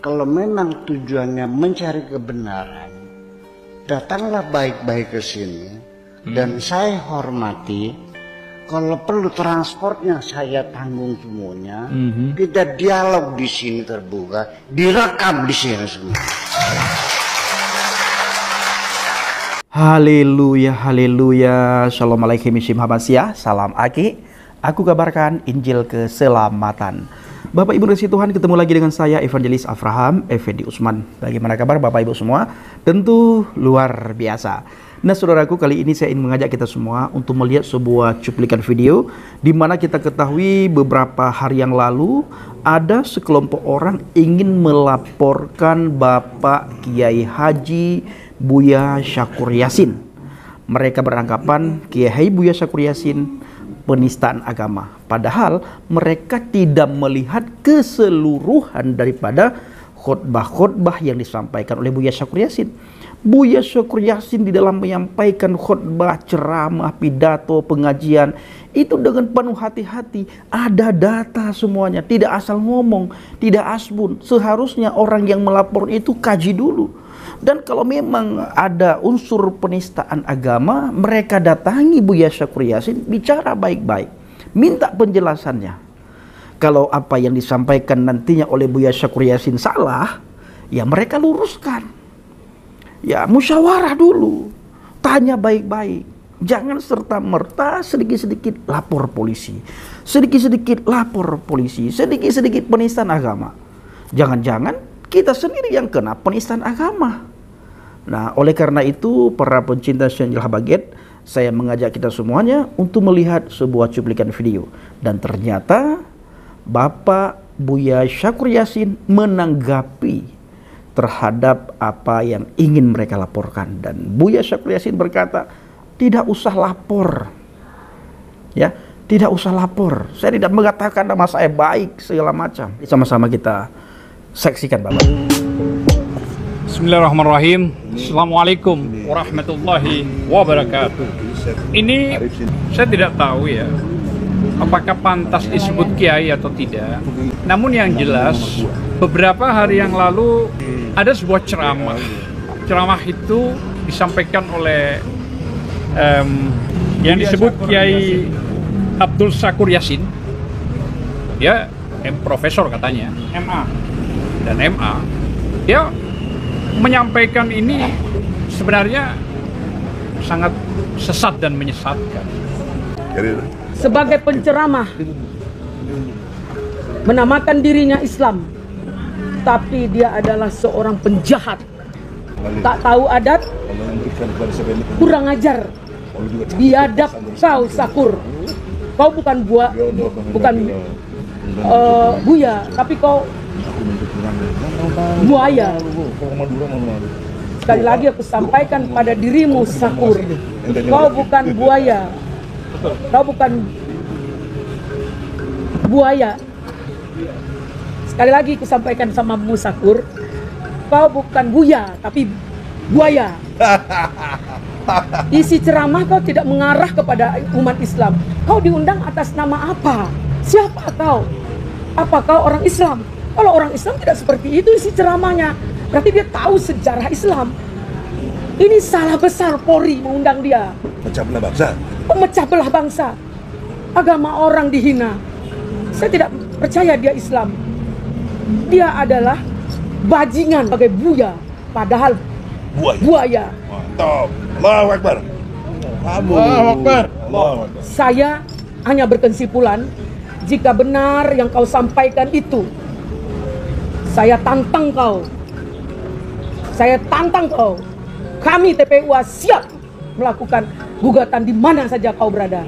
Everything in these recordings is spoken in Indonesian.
kalau memang tujuannya mencari kebenaran, datanglah baik-baik ke sini. Dan saya hormati. Kalau perlu transportnya saya tanggung semuanya. Kita dialog di sini terbuka, direkam di sini semua. Haleluya, haleluya. Assalamualaikum warahmatullahi. Salam Aki. Aku kabarkan Injil keselamatan. Bapak Ibu kasih Tuhan, ketemu lagi dengan saya Evangelis Avraham Effendi Usman. Bagaimana kabar Bapak Ibu semua? Tentu luar biasa. Nah saudaraku, kali ini saya ingin mengajak kita semua untuk melihat sebuah cuplikan video di mana kita ketahui beberapa hari yang lalu ada sekelompok orang ingin melaporkan Bapak Kiai Haji Buya Syakur Yassin. Mereka beranggapan Kiai Buya Syakur Yassin penistaan agama. Padahal mereka tidak melihat keseluruhan daripada khotbah-khotbah yang disampaikan oleh Buya Syakur Yassin. Buya Syakur Yassin di dalam menyampaikan khotbah, ceramah, pidato, pengajian itu dengan penuh hati-hati, ada data semuanya, tidak asal ngomong, tidak asbun. Seharusnya orang yang melapor itu kaji dulu. Dan kalau memang ada unsur penistaan agama, mereka datangi Buya Syakur Yassin, bicara baik-baik, minta penjelasannya. Kalau apa yang disampaikan nantinya oleh Buya Syakur Yassin salah, ya mereka luruskan. Ya musyawarah dulu, tanya baik-baik, jangan serta-merta sedikit-sedikit lapor polisi, sedikit-sedikit lapor polisi, sedikit-sedikit penistaan agama. Jangan-jangan kita sendiri yang kena penistaan agama. Nah, oleh karena itu para pencinta channel Habaget, saya mengajak kita semuanya untuk melihat sebuah cuplikan video. Dan ternyata Bapak Buya Syakur Yassin menanggapi terhadap apa yang ingin mereka laporkan. Dan Buya Syakur Yassin berkata, tidak usah lapor. Ya, tidak usah lapor. Saya tidak mengatakan nama saya baik segala macam. Sama-sama kita saksikan Bapak. Bismillahirrahmanirrahim. Assalamualaikum warahmatullahi wabarakatuh. Ini saya tidak tahu ya, apakah pantas disebut kiai atau tidak. Namun yang jelas, beberapa hari yang lalu ada sebuah ceramah. Ceramah itu disampaikan oleh yang disebut Kiai Abdul Syakur Yassin. Dia profesor katanya, MA dan MA. Dia menyampaikan ini sebenarnya sangat sesat dan menyesatkan. Sebagai penceramah, menamakan dirinya Islam, tapi dia adalah seorang penjahat, tak tahu adat, kurang ajar, biadab. Kau Syakur, kau bukan Buya, tapi kau buaya. Sekali lagi aku sampaikan pada dirimu Syakur, kau bukan buaya, kau bukan buaya. Sekali lagi aku sampaikan sama Syakur, kau bukan Buya, tapi buaya. Isi ceramah kau tidak mengarah kepada umat Islam. Kau diundang atas nama apa? Siapa kau? Apa kau orang Islam? Kalau orang Islam tidak seperti itu isi ceramahnya. Berarti dia tahu sejarah Islam. Ini salah besar Polri mengundang dia. Pecah belah bangsa. Pemecah belah bangsa. Agama orang dihina. Saya tidak percaya dia Islam. Dia adalah bajingan sebagai Buya, padahal buaya. Mantap. Allahu Akbar. Allahu Akbar. Saya hanya berkesimpulan, jika benar yang kau sampaikan itu, saya tantang kau. Saya tantang kau. Kami TPUA siap melakukan gugatan di mana saja kau berada.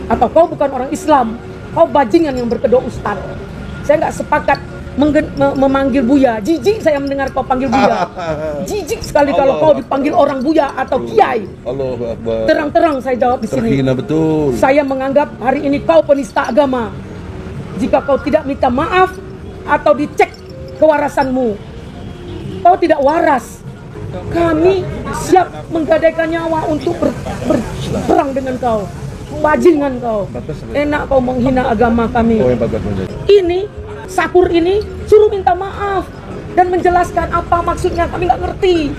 Atau kau bukan orang Islam, kau bajingan yang berkedok ustaz. Saya nggak sepakat memanggil Buya. Jijik saya mendengar kau panggil Buya. Jijik sekali kalau kau dipanggil orang Buya atau Kiai. Terang-terang saya jawab di sini. Terhina betul. Saya menganggap hari ini kau penista agama. Jika kau tidak minta maaf atau dicek kewarasanmu, kau tidak waras. Kami siap menggadaikan nyawa untuk berperang dengan kau. Bajingan kau. Enak kau menghina agama kami. Ini Syakur ini suruh minta maaf. dan menjelaskan apa maksudnya. Kami nggak ngerti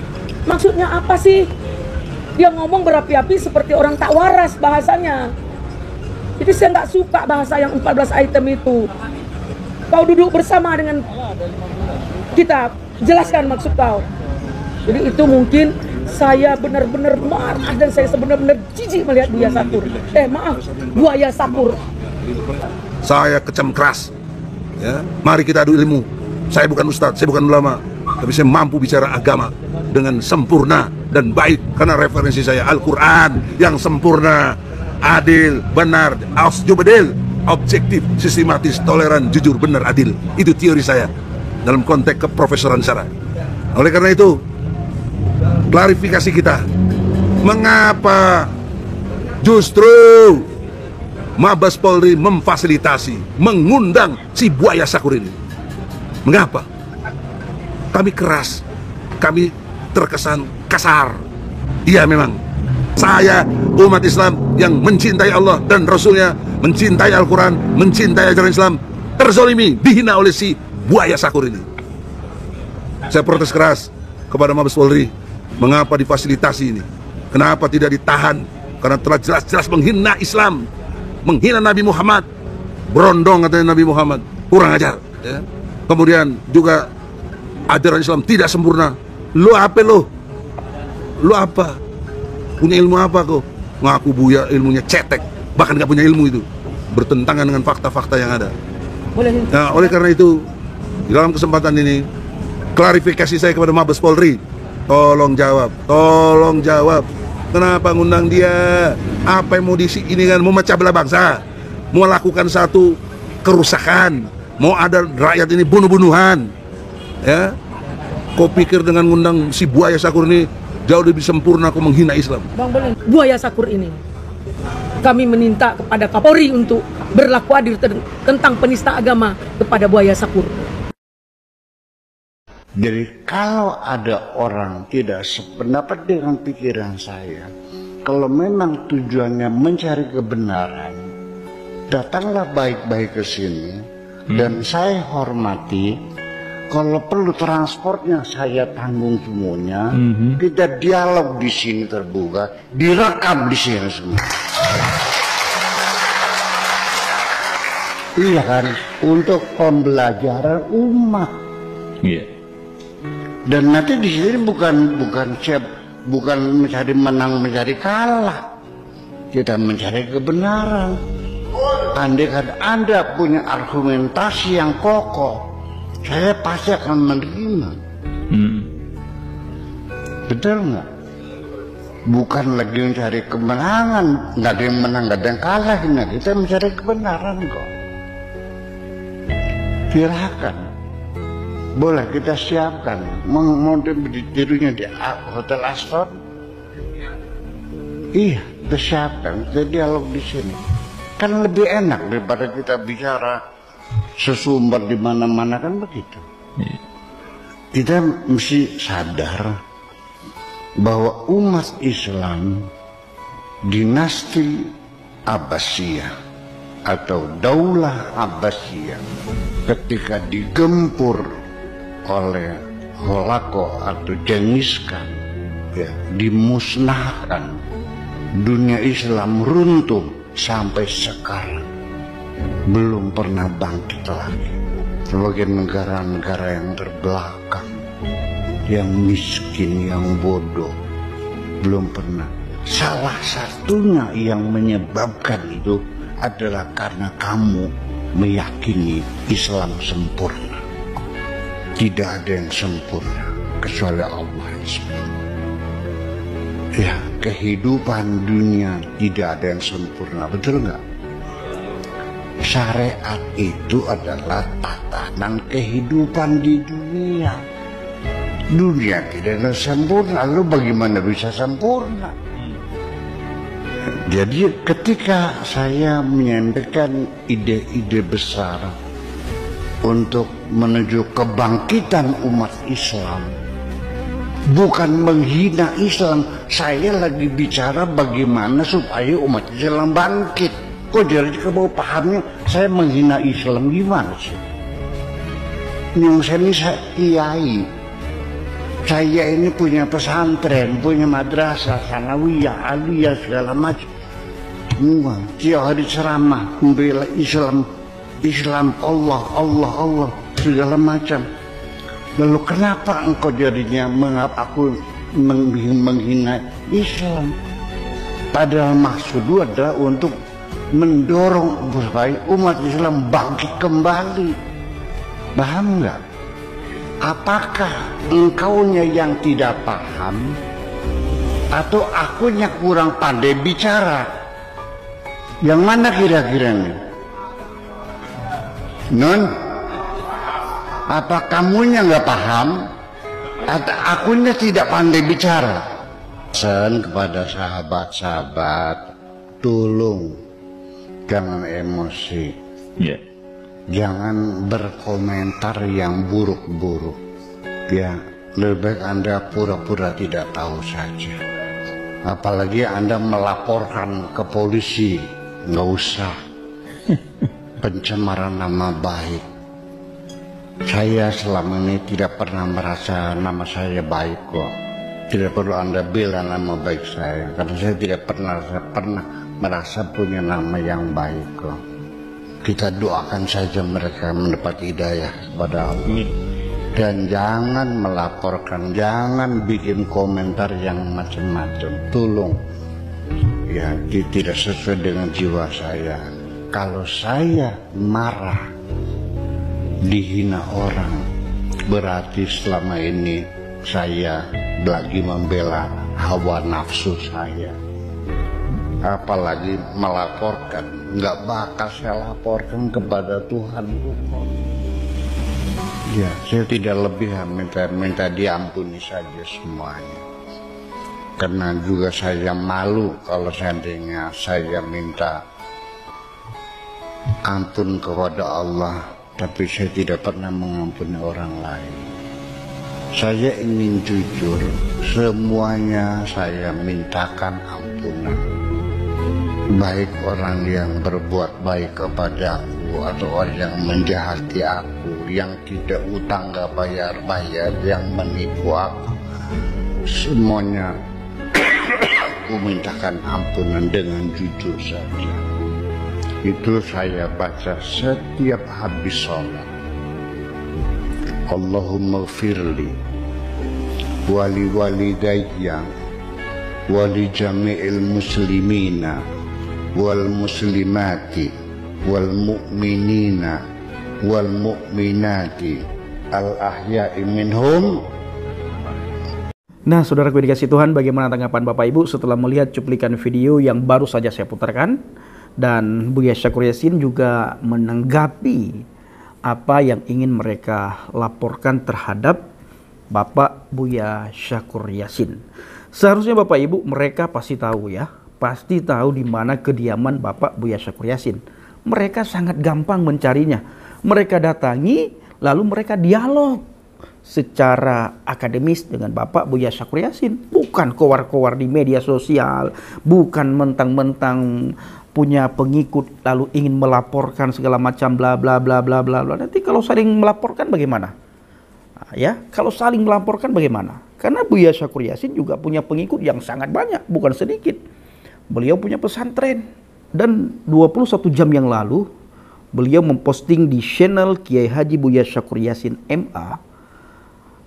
maksudnya apa sih. Dia ngomong berapi-api seperti orang tak waras bahasanya. Jadi saya nggak suka bahasa yang 14 item itu. Kau duduk bersama dengan kita, jelaskan maksud kau. Jadi itu mungkin saya benar-benar marah dan saya benar-benar jijik melihat Buya Sakur. Buaya Sakur. Saya kecam keras. Ya, mari kita adu ilmu. Saya bukan ustadz, saya bukan ulama, tapi saya mampu bicara agama dengan sempurna dan baik karena referensi saya Al-Quran yang sempurna, adil, benar, jubedil, objektif, sistematis, toleran, jujur, benar, adil. Itu teori saya dalam konteks keprofesoran syara. Oleh karena itu, klarifikasi kita, mengapa justru Mabes Polri memfasilitasi, mengundang si Buaya Sakur ini? Mengapa? Kami keras, kami terkesan kasar. Iya memang, saya umat Islam yang mencintai Allah dan Rasulnya, mencintai Al-Quran, mencintai ajaran Islam, terzolimi, dihina oleh si Buaya Sakur ini. Saya protes keras kepada Mabes Polri, mengapa difasilitasi ini? Kenapa tidak ditahan? Karena telah jelas-jelas menghina Islam, menghina Nabi Muhammad. Berondong katanya Nabi Muhammad, kurang ajar ya. Kemudian juga ajaran Islam tidak sempurna. Lu apa lu? Lu apa? Punya ilmu apa kok? Ngaku Buya ilmunya cetek, bahkan gak punya ilmu itu, bertentangan dengan fakta-fakta yang ada. Nah, oleh karena itu, di dalam kesempatan ini, klarifikasi saya kepada Mabes Polri, tolong jawab, kenapa ngundang dia? Apa yang mau ini kan, mau memecah belah bangsa, mau lakukan satu kerusakan, mau ada rakyat ini bunuh-bunuhan, ya? Kau pikir dengan ngundang si Buaya Sakur ini jauh lebih sempurna kau menghina Islam? Bang Boleh, Buaya Sakur ini, kami meminta kepada Kapolri untuk berlaku adil tentang penista agama kepada Buaya Sakur. Jadi kalau ada orang tidak sependapat dengan pikiran saya, kalau memang tujuannya mencari kebenaran, datanglah baik-baik ke sini. Dan saya hormati, kalau perlu transportnya saya tanggung semuanya. Kita dialog di sini terbuka, direkam di sini semua. Iya kan, untuk pembelajaran umat. Iya. Dan nanti di sini bukan mencari menang, mencari kalah. Kita mencari kebenaran. Andai kan Anda punya argumentasi yang kokoh, saya pasti akan menerima. Betul nggak? Bukan lagi mencari kemenangan, nggak ada yang menang, nggak ada yang kalah. Kita mencari kebenaran kok. Silakan, boleh kita siapkan. Mau ditirunya di Hotel Astor? Iya, kita siapkan. Kita dialog di sini. Kan lebih enak daripada kita bicara sesumber di mana-mana, kan begitu. Kita mesti sadar bahwa umat Islam dinasti Abbasiyah atau Daulah Abbasiyah ketika digempur oleh Holako atau Genghis Khan, ya, dimusnahkan, dunia Islam runtuh. Sampai sekarang belum pernah bangkit lagi. Sebagai negara-negara yang terbelakang, yang miskin, yang bodoh, belum pernah. Salah satunya yang menyebabkan itu adalah karena kamu meyakini Islam sempurna. Tidak ada yang sempurna kecuali Allah yang sempurna. Ya, kehidupan dunia tidak ada yang sempurna, betul nggak? Syariat itu adalah tatanan kehidupan di dunia. Dunia tidak ada sempurna, lalu bagaimana bisa sempurna? Jadi ketika saya menyampaikan ide-ide besar untuk menuju kebangkitan umat Islam, bukan menghina Islam, saya lagi bicara bagaimana supaya umat Islam bangkit. Kok jadi kamu pahamnya saya menghina Islam, gimana sih? Nyung saya ini kiai. Saya ini punya pesantren, punya madrasah, sanawiyah, aliyah, segala macam. Semua tiap hari ceramah membela Islam, Allah, segala macam. Lalu kenapa engkau jadinya aku menghina Islam? Padahal maksudku adalah untuk mendorong supaya umat Islam bangkit kembali. Paham nggak? Apakah engkaunya yang tidak paham atau akunya kurang pandai bicara? Yang mana kira-kira nih? Non, apa kamunya nggak paham atau akunya tidak pandai bicara? Pesan kepada sahabat-sahabat, tolong jangan emosi. Jangan berkomentar yang buruk-buruk. Ya, lebih baik Anda pura-pura tidak tahu saja. Apalagi Anda melaporkan ke polisi, nggak usah. Pencemaran nama baik. Saya selama ini tidak pernah merasa nama saya baik kok. Tidak perlu Anda bela nama baik saya, karena saya tidak pernah merasa punya nama yang baik kok. Kita doakan saja mereka mendapat hidayah kepada Allah. Dan jangan melaporkan, jangan bikin komentar yang macam-macam. Tolong, ya tidak sesuai dengan jiwa saya. Kalau saya marah, dihina orang, berarti selama ini saya lagi membela hawa nafsu saya. Apalagi melaporkan, nggak bakal saya laporkan kepada Tuhan. Ya, saya tidak lebih minta diampuni saja semuanya. Karena juga saya malu kalau seandainya saya minta ampun kepada Allah, tapi saya tidak pernah mengampuni orang lain. Saya ingin jujur, semuanya saya mintakan ampunan. Baik orang yang berbuat baik kepada aku atau orang yang menjahati aku, yang tidak utang gak bayar-bayar, yang menipu aku, semuanya aku mintakan ampunan dengan jujur saja. Itu saya baca setiap habis sholat. Allahumma gfirli wali walidayya wali jami'il muslimina wal muslimati wal mu'minina wal mu'minati al ahya'i minhum. Nah, saudaraku dikasih Tuhan, bagaimana tanggapan Bapak Ibu setelah melihat cuplikan video yang baru saja saya putarkan? Dan Buya Syakur Yassin juga menanggapi apa yang ingin mereka laporkan terhadap Bapak Buya Syakur Yassin. Seharusnya Bapak Ibu mereka pasti tahu ya, pasti tahu di mana kediaman Bapak Buya Syakur Yassin. Mereka sangat gampang mencarinya. Mereka datangi, lalu mereka dialog secara akademis dengan Bapak Buya Syakur Yassin. Bukan kowar-kowar di media sosial, bukan mentang-mentang punya pengikut lalu ingin melaporkan segala macam bla bla bla bla bla bla. Nanti kalau saling melaporkan bagaimana? Nah, ya, kalau saling melaporkan bagaimana? Karena Buya Syakur Yassin juga punya pengikut yang sangat banyak, bukan sedikit. Beliau punya pesantren, dan 21 jam yang lalu beliau memposting di channel Kiai Haji Buya Syakur Yassin MA.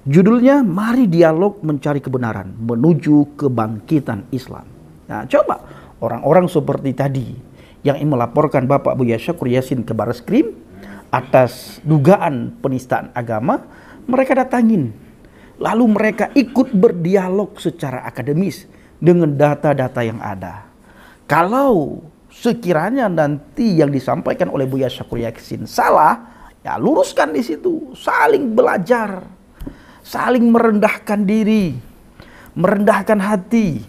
Judulnya Mari Dialog Mencari Kebenaran Menuju Kebangkitan Islam. Nah, coba orang-orang seperti tadi yang ingin melaporkan Bapak Buya Syakur Yassin ke Barreskrim atas dugaan penistaan agama, mereka datangin. Lalu mereka ikut berdialog secara akademis dengan data-data yang ada. Kalau sekiranya nanti yang disampaikan oleh Buya Syakur Yassin salah, ya luruskan di situ. Saling belajar, saling merendahkan diri, merendahkan hati,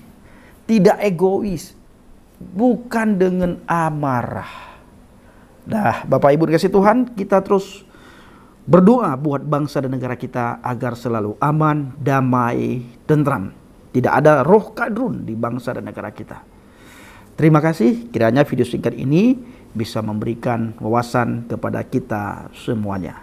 tidak egois, bukan dengan amarah. Nah, Bapak Ibu dikasih Tuhan, kita terus berdoa buat bangsa dan negara kita agar selalu aman, damai, tentram. Tidak ada roh kadrun di bangsa dan negara kita. Terima kasih, kiranya video singkat ini bisa memberikan wawasan kepada kita semuanya.